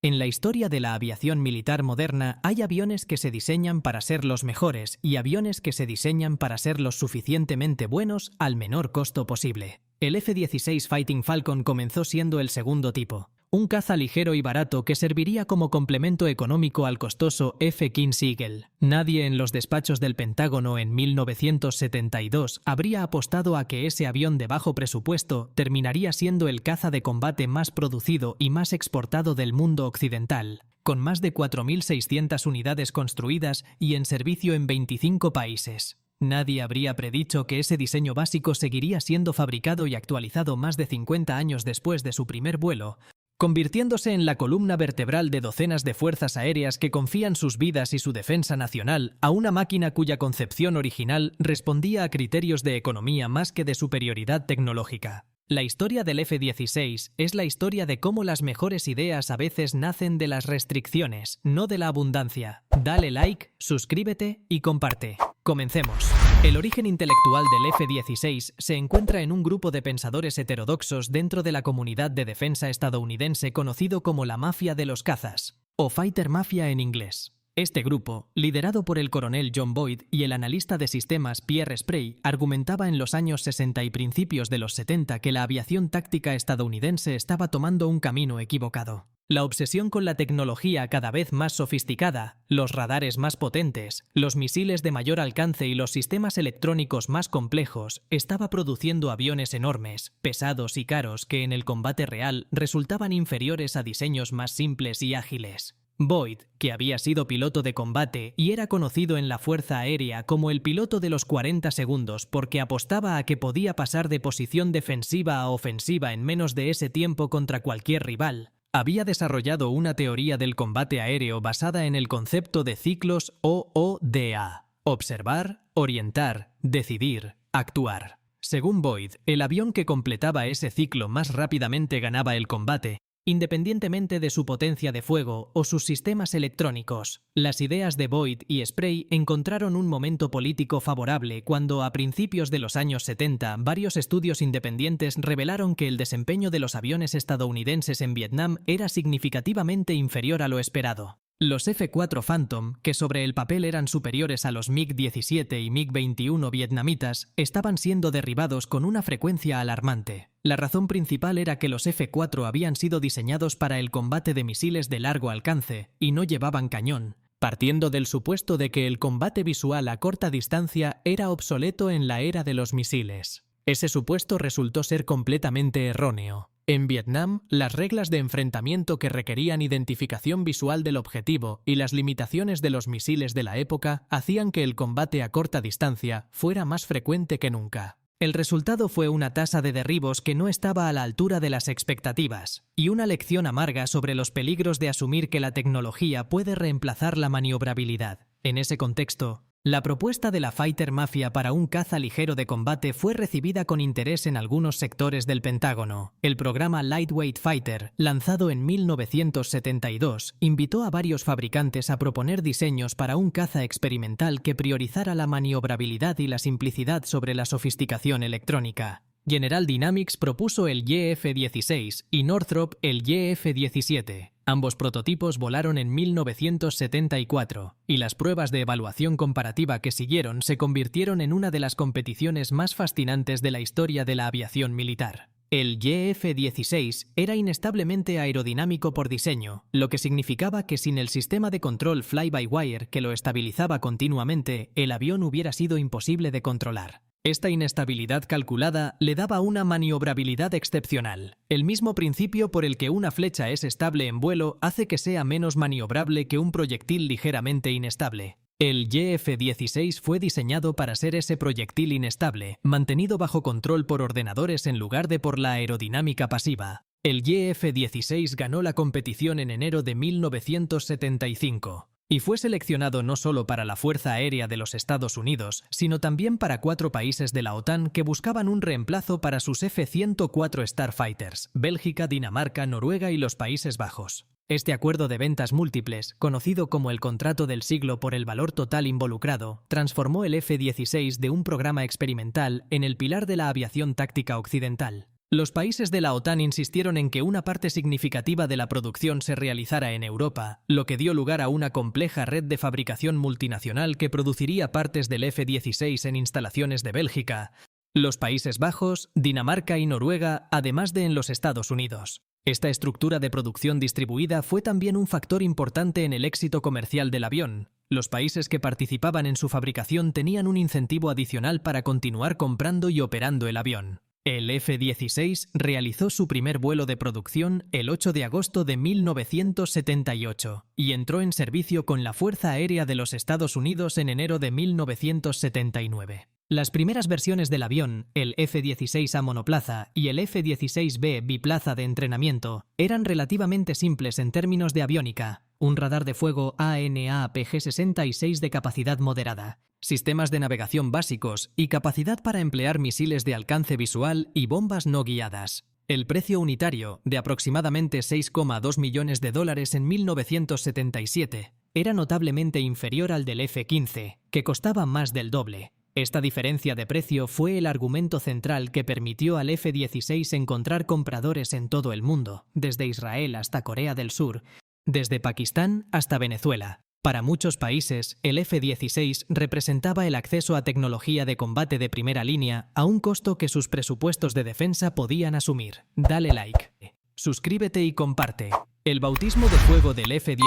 En la historia de la aviación militar moderna hay aviones que se diseñan para ser los mejores y aviones que se diseñan para ser lo suficientemente buenos al menor costo posible. El F-16 Fighting Falcon comenzó siendo el segundo tipo, un caza ligero y barato que serviría como complemento económico al costoso F-15 Eagle. Nadie en los despachos del Pentágono en 1972 habría apostado a que ese avión de bajo presupuesto terminaría siendo el caza de combate más producido y más exportado del mundo occidental, con más de 4.600 unidades construidas y en servicio en 25 países. Nadie habría predicho que ese diseño básico seguiría siendo fabricado y actualizado más de 50 años después de su primer vuelo, convirtiéndose en la columna vertebral de docenas de fuerzas aéreas que confían sus vidas y su defensa nacional a una máquina cuya concepción original respondía a criterios de economía más que de superioridad tecnológica. La historia del F-16 es la historia de cómo las mejores ideas a veces nacen de las restricciones, no de la abundancia. Dale like, suscríbete y comparte. Comencemos. El origen intelectual del F-16 se encuentra en un grupo de pensadores heterodoxos dentro de la comunidad de defensa estadounidense conocido como la Mafia de los Cazas, o Fighter Mafia en inglés. Este grupo, liderado por el coronel John Boyd y el analista de sistemas Pierre Sprey, argumentaba en los años 60 y principios de los 70 que la aviación táctica estadounidense estaba tomando un camino equivocado. La obsesión con la tecnología cada vez más sofisticada, los radares más potentes, los misiles de mayor alcance y los sistemas electrónicos más complejos estaba produciendo aviones enormes, pesados y caros que en el combate real resultaban inferiores a diseños más simples y ágiles. Boyd, que había sido piloto de combate y era conocido en la Fuerza Aérea como el piloto de los 40 segundos porque apostaba a que podía pasar de posición defensiva a ofensiva en menos de ese tiempo contra cualquier rival, había desarrollado una teoría del combate aéreo basada en el concepto de ciclos OODA: observar, orientar, decidir, actuar. Según Boyd, el avión que completaba ese ciclo más rápidamente ganaba el combate, independientemente de su potencia de fuego o sus sistemas electrónicos. Las ideas de Boyd y Sprey encontraron un momento político favorable cuando, a principios de los años 70, varios estudios independientes revelaron que el desempeño de los aviones estadounidenses en Vietnam era significativamente inferior a lo esperado. Los F-4 Phantom, que sobre el papel eran superiores a los MiG-17 y MiG-21 vietnamitas, estaban siendo derribados con una frecuencia alarmante. La razón principal era que los F-4 habían sido diseñados para el combate de misiles de largo alcance y no llevaban cañón, partiendo del supuesto de que el combate visual a corta distancia era obsoleto en la era de los misiles. Ese supuesto resultó ser completamente erróneo. En Vietnam, las reglas de enfrentamiento que requerían identificación visual del objetivo y las limitaciones de los misiles de la época hacían que el combate a corta distancia fuera más frecuente que nunca. El resultado fue una tasa de derribos que no estaba a la altura de las expectativas, y una lección amarga sobre los peligros de asumir que la tecnología puede reemplazar la maniobrabilidad. En ese contexto, la propuesta de la Fighter Mafia para un caza ligero de combate fue recibida con interés en algunos sectores del Pentágono. El programa Lightweight Fighter, lanzado en 1972, invitó a varios fabricantes a proponer diseños para un caza experimental que priorizara la maniobrabilidad y la simplicidad sobre la sofisticación electrónica. General Dynamics propuso el YF-16 y Northrop el YF-17. Ambos prototipos volaron en 1974, y las pruebas de evaluación comparativa que siguieron se convirtieron en una de las competiciones más fascinantes de la historia de la aviación militar. El YF-16 era inestablemente aerodinámico por diseño, lo que significaba que sin el sistema de control fly-by-wire que lo estabilizaba continuamente, el avión hubiera sido imposible de controlar. Esta inestabilidad calculada le daba una maniobrabilidad excepcional. El mismo principio por el que una flecha es estable en vuelo hace que sea menos maniobrable que un proyectil ligeramente inestable. El YF-16 fue diseñado para ser ese proyectil inestable, mantenido bajo control por ordenadores en lugar de por la aerodinámica pasiva. El YF-16 ganó la competición en enero de 1975. Y fue seleccionado no solo para la Fuerza Aérea de los Estados Unidos, sino también para 4 países de la OTAN que buscaban un reemplazo para sus F-104 Starfighters: Bélgica, Dinamarca, Noruega y los Países Bajos. Este acuerdo de ventas múltiples, conocido como el contrato del siglo por el valor total involucrado, transformó el F-16 de un programa experimental en el pilar de la aviación táctica occidental. Los países de la OTAN insistieron en que una parte significativa de la producción se realizara en Europa, lo que dio lugar a una compleja red de fabricación multinacional que produciría partes del F-16 en instalaciones de Bélgica, los Países Bajos, Dinamarca y Noruega, además de en los Estados Unidos. Esta estructura de producción distribuida fue también un factor importante en el éxito comercial del avión. Los países que participaban en su fabricación tenían un incentivo adicional para continuar comprando y operando el avión. El F-16 realizó su primer vuelo de producción el 8 de agosto de 1978 y entró en servicio con la Fuerza Aérea de los Estados Unidos en enero de 1979. Las primeras versiones del avión, el F-16A monoplaza y el F-16B biplaza de entrenamiento, eran relativamente simples en términos de aviónica, un radar de fuego ANAPG-66 de capacidad moderada, sistemas de navegación básicos y capacidad para emplear misiles de alcance visual y bombas no guiadas. El precio unitario, de aproximadamente $6,2 millones en 1977, era notablemente inferior al del F-15, que costaba más del doble. Esta diferencia de precio fue el argumento central que permitió al F-16 encontrar compradores en todo el mundo, desde Israel hasta Corea del Sur, desde Pakistán hasta Venezuela. Para muchos países, el F-16 representaba el acceso a tecnología de combate de primera línea a un costo que sus presupuestos de defensa podían asumir. Dale like, suscríbete y comparte. El bautismo de fuego del F-16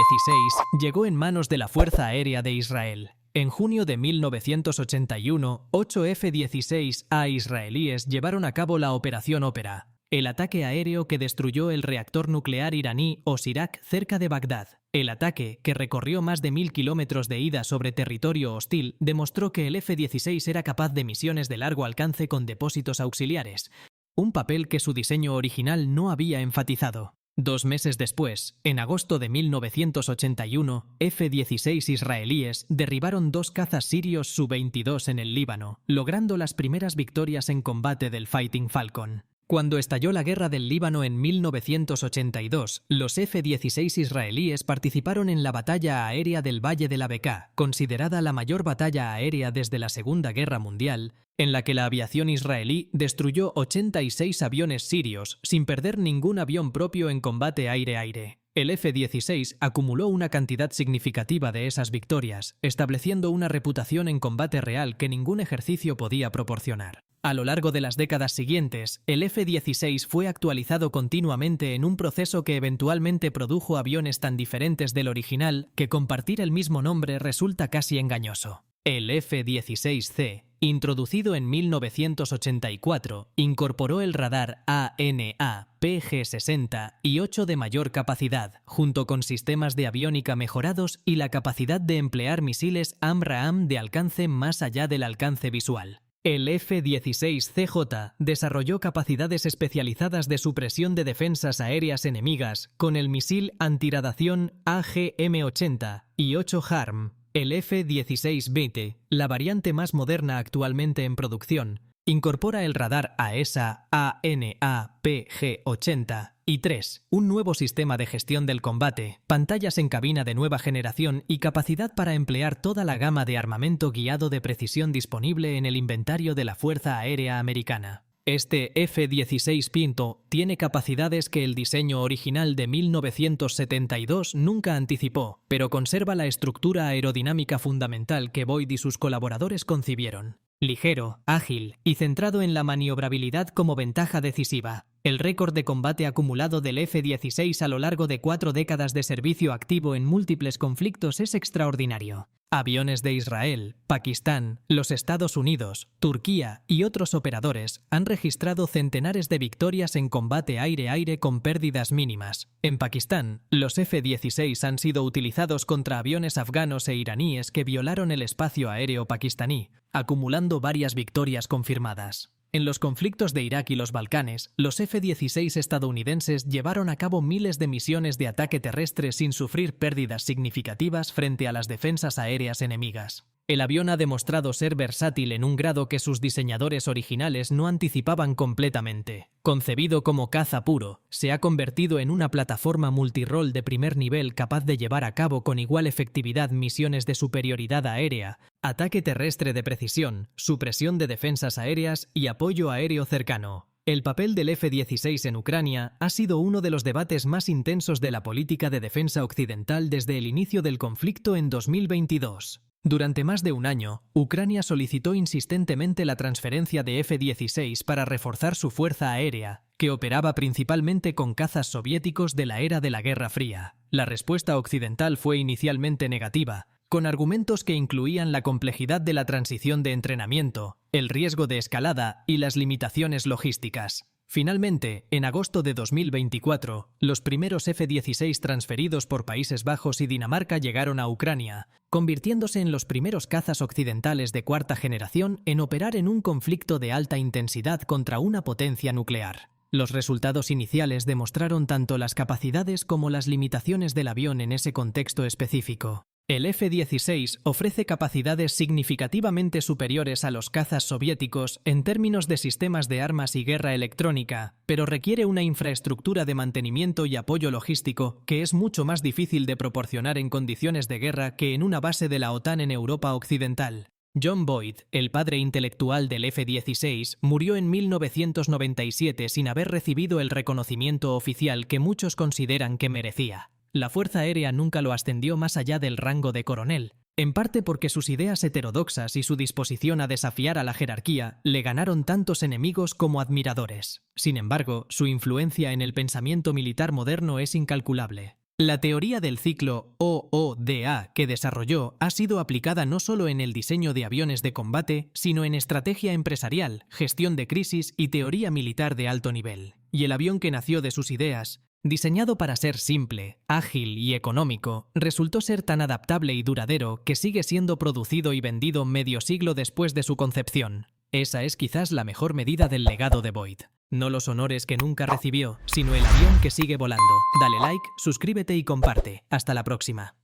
llegó en manos de la Fuerza Aérea de Israel. En junio de 1981, 8 F-16A israelíes llevaron a cabo la Operación Ópera, el ataque aéreo que destruyó el reactor nuclear iraní Osirak cerca de Bagdad. El ataque, que recorrió más de 1000 kilómetros de ida sobre territorio hostil, demostró que el F-16 era capaz de misiones de largo alcance con depósitos auxiliares, un papel que su diseño original no había enfatizado. 2 meses después, en agosto de 1981, F-16 israelíes derribaron 2 cazas sirios Su-22 en el Líbano, logrando las primeras victorias en combate del Fighting Falcon. Cuando estalló la guerra del Líbano en 1982, los F-16 israelíes participaron en la batalla aérea del Valle de la Bekaa, considerada la mayor batalla aérea desde la Segunda Guerra Mundial, en la que la aviación israelí destruyó 86 aviones sirios sin perder ningún avión propio en combate aire-aire. El F-16 acumuló una cantidad significativa de esas victorias, estableciendo una reputación en combate real que ningún ejercicio podía proporcionar. A lo largo de las décadas siguientes, el F-16 fue actualizado continuamente en un proceso que eventualmente produjo aviones tan diferentes del original que compartir el mismo nombre resulta casi engañoso. El F-16C, introducido en 1984, incorporó el radar ANAPG-60 y 8 de mayor capacidad, junto con sistemas de aviónica mejorados y la capacidad de emplear misiles AMRAAM de alcance más allá del alcance visual. El F-16CJ desarrolló capacidades especializadas de supresión de defensas aéreas enemigas con el misil antirradiación AGM-80 y 8 HARM. El F-16B, la variante más moderna actualmente en producción, incorpora el radar AESA ANAPG-80 y 3, un nuevo sistema de gestión del combate, pantallas en cabina de nueva generación y capacidad para emplear toda la gama de armamento guiado de precisión disponible en el inventario de la Fuerza Aérea Americana. Este F-16 Pinto tiene capacidades que el diseño original de 1972 nunca anticipó, pero conserva la estructura aerodinámica fundamental que Boyd y sus colaboradores concibieron. Ligero, ágil y centrado en la maniobrabilidad como ventaja decisiva. El récord de combate acumulado del F-16 a lo largo de 4 décadas de servicio activo en múltiples conflictos es extraordinario. Aviones de Israel, Pakistán, los Estados Unidos, Turquía y otros operadores han registrado centenares de victorias en combate aire-aire con pérdidas mínimas. En Pakistán, los F-16 han sido utilizados contra aviones afganos e iraníes que violaron el espacio aéreo pakistaní, acumulando varias victorias confirmadas. En los conflictos de Irak y los Balcanes, los F-16 estadounidenses llevaron a cabo miles de misiones de ataque terrestre sin sufrir pérdidas significativas frente a las defensas aéreas enemigas. El avión ha demostrado ser versátil en un grado que sus diseñadores originales no anticipaban completamente. Concebido como caza puro, se ha convertido en una plataforma multirol de primer nivel capaz de llevar a cabo con igual efectividad misiones de superioridad aérea, ataque terrestre de precisión, supresión de defensas aéreas y apoyo aéreo cercano. El papel del F-16 en Ucrania ha sido uno de los debates más intensos de la política de defensa occidental desde el inicio del conflicto en 2022. Durante más de un año, Ucrania solicitó insistentemente la transferencia de F-16 para reforzar su fuerza aérea, que operaba principalmente con cazas soviéticos de la era de la Guerra Fría. La respuesta occidental fue inicialmente negativa, con argumentos que incluían la complejidad de la transición de entrenamiento, el riesgo de escalada y las limitaciones logísticas. Finalmente, en agosto de 2024, los primeros F-16 transferidos por Países Bajos y Dinamarca llegaron a Ucrania, convirtiéndose en los primeros cazas occidentales de cuarta generación en operar en un conflicto de alta intensidad contra una potencia nuclear. Los resultados iniciales demostraron tanto las capacidades como las limitaciones del avión en ese contexto específico. El F-16 ofrece capacidades significativamente superiores a los cazas soviéticos en términos de sistemas de armas y guerra electrónica, pero requiere una infraestructura de mantenimiento y apoyo logístico que es mucho más difícil de proporcionar en condiciones de guerra que en una base de la OTAN en Europa Occidental. John Boyd, el padre intelectual del F-16, murió en 1997 sin haber recibido el reconocimiento oficial que muchos consideran que merecía. La Fuerza Aérea nunca lo ascendió más allá del rango de coronel, en parte porque sus ideas heterodoxas y su disposición a desafiar a la jerarquía le ganaron tantos enemigos como admiradores. Sin embargo, su influencia en el pensamiento militar moderno es incalculable. La teoría del ciclo OODA que desarrolló ha sido aplicada no solo en el diseño de aviones de combate, sino en estrategia empresarial, gestión de crisis y teoría militar de alto nivel. Y el avión que nació de sus ideas, diseñado para ser simple, ágil y económico, resultó ser tan adaptable y duradero que sigue siendo producido y vendido medio siglo después de su concepción. Esa es quizás la mejor medida del legado de Boyd. No los honores que nunca recibió, sino el avión que sigue volando. Dale like, suscríbete y comparte. Hasta la próxima.